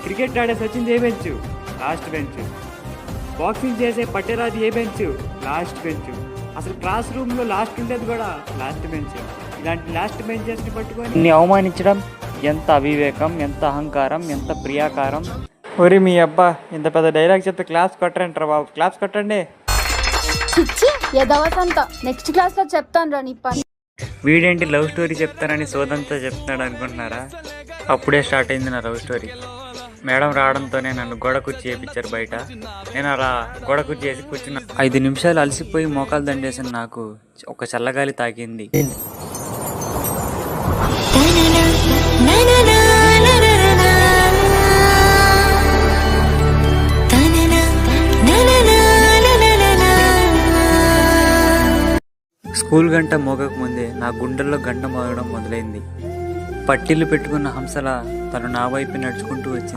Cricket ఆడే సచిన్ ఏ bench? Last bench. Boxing చేసే పట్టేరాజు ఏ bench? Last bench. అసలు క్లాస్ రూమ్లో లాస్ట్ ఉండేది కూడా లాస్ట్ బెంచ్. ఇలాంటి లాస్ట్ బెంచెస్ని పట్టుకొని అవమానించడం ఎంత అవివేకం, ఎంత అహంకారం, ఎంత ప్రియాకారం. ఒరి మీ అబ్బా, ఇంత పెద్ద డైలాగ్ చెప్తే క్లాస్ కొట్టరంటారా బాబు? క్లాస్ కొట్టండి. చిచ్చి యదవసంత. నెక్స్ట్ క్లాస్ లో చెప్తాను రా నీ పని. వీడేంటి లవ్ స్టోరీ చెప్తానని సోదంతా చెప్తున్నాడు అనుకుంటున్నారా? అప్పుడే స్టార్ట్ అయింది నా లవ్ స్టోరీ. మేడం రావడంతోనే నన్ను గోడ కుర్చీ చేయించారు బయట. నేను అలా గోడ కుర్చీ చేసి కూర్చున్నా. 5 నిమిషాలు అలసిపోయి మోకాలు దండేసిన నాకు ఒక చల్లగాలి తాకింది. స్కూల్ గంట మోగక ముందే నా గుండెల్లో గంట మోగడం మొదలైంది. పట్టీలు పెట్టుకున్న హంసలా తను నా వైపు నడుచుకుంటూ వచ్చింది.